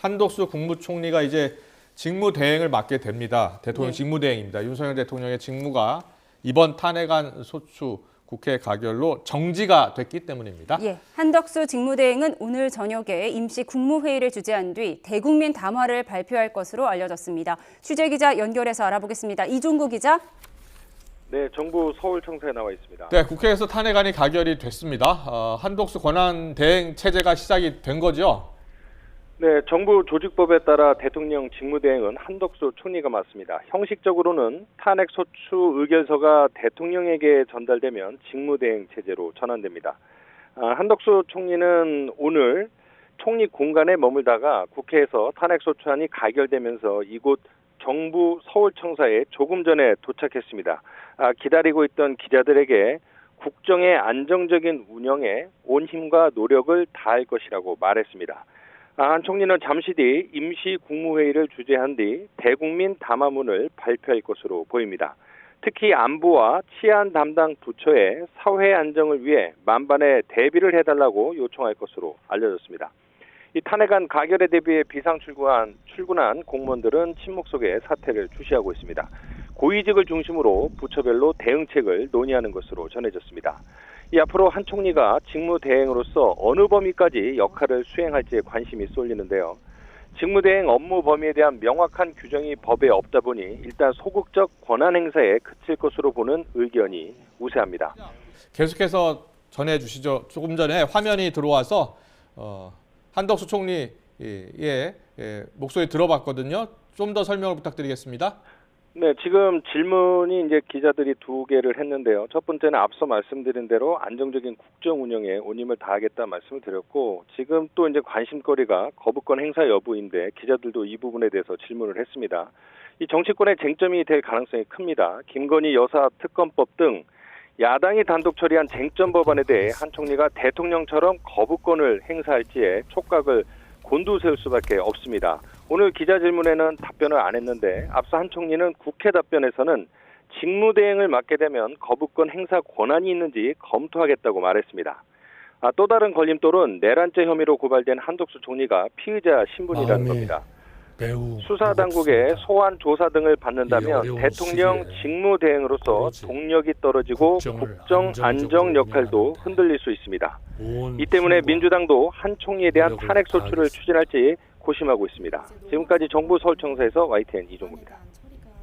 한덕수 국무총리가 이제 직무대행을 맡게 됩니다. 대통령 직무대행입니다. 윤석열 대통령의 직무가 이번 탄핵안 소추 국회 가결로 정지가 됐기 때문입니다. 예, 한덕수 직무대행은 오늘 저녁에 임시 국무회의를 주재한 뒤 대국민 담화를 발표할 것으로 알려졌습니다. 취재기자 연결해서 알아보겠습니다. 이종구 기자. 네, 정부 서울청사에 나와 있습니다. 네, 국회에서 탄핵안이 가결이 됐습니다. 한덕수 권한대행 체제가 시작이 된 거죠? 네, 정부 조직법에 따라 대통령 직무대행은 한덕수 총리가 맡습니다. 형식적으로는 탄핵 소추 의결서가 대통령에게 전달되면 직무대행 체제로 전환됩니다. 한덕수 총리는 오늘 총리 공간에 머물다가 국회에서 탄핵 소추안이 가결되면서 이곳 정부 서울청사에 조금 전에 도착했습니다. 기다리고 있던 기자들에게 국정의 안정적인 운영에 온 힘과 노력을 다할 것이라고 말했습니다. 한 총리는 잠시 뒤 임시 국무회의를 주재한 뒤 대국민 담화문을 발표할 것으로 보입니다. 특히 안보와 치안 담당 부처의 사회 안정을 위해 만반의 대비를 해달라고 요청할 것으로 알려졌습니다. 이 탄핵안 가결에 대비해 비상 출근한 공무원들은 침묵 속에 사태를 주시하고 있습니다. 고위직을 중심으로 부처별로 대응책을 논의하는 것으로 전해졌습니다. 이 앞으로 한 총리가 직무대행으로서 어느 범위까지 역할을 수행할지에 관심이 쏠리는데요. 직무대행 업무 범위에 대한 명확한 규정이 법에 없다 보니 일단 소극적 권한 행사에 그칠 것으로 보는 의견이 우세합니다. 계속해서 전해주시죠. 조금 전에 화면이 들어와서 한덕수 총리의 목소리 들어봤거든요. 좀 더 설명을 부탁드리겠습니다. 네, 지금 질문이 이제 기자들이 두 개를 했는데요. 첫 번째는 앞서 말씀드린 대로 안정적인 국정 운영에 온 힘을 다하겠다 말씀을 드렸고, 지금 또 이제 관심거리가 거부권 행사 여부인데 기자들도 이 부분에 대해서 질문을 했습니다. 이 정치권의 쟁점이 될 가능성이 큽니다. 김건희 여사 특검법 등 야당이 단독 처리한 쟁점 법안에 대해 한 총리가 대통령처럼 거부권을 행사할지에 촉각을 곤두세울 수밖에 없습니다. 오늘 기자 질문에는 답변을 안 했는데 앞서 한 총리는 국회 답변에서는 직무대행을 맡게 되면 거부권 행사 권한이 있는지 검토하겠다고 말했습니다. 또 다른 걸림돌은 내란죄 혐의로 고발된 한덕수 총리가 피의자 신분이라는 겁니다. 수사당국의 소환 조사 등을 받는다면 대통령 직무대행으로서 동력이 떨어지고 국정 안정 역할도 흔들릴 수 있습니다. 이 때문에 민주당도 한 총리에 대한 탄핵 소추를 추진할지 고심하고 있습니다. 지금까지 정부 서울청사에서 YTN 이종구입니다.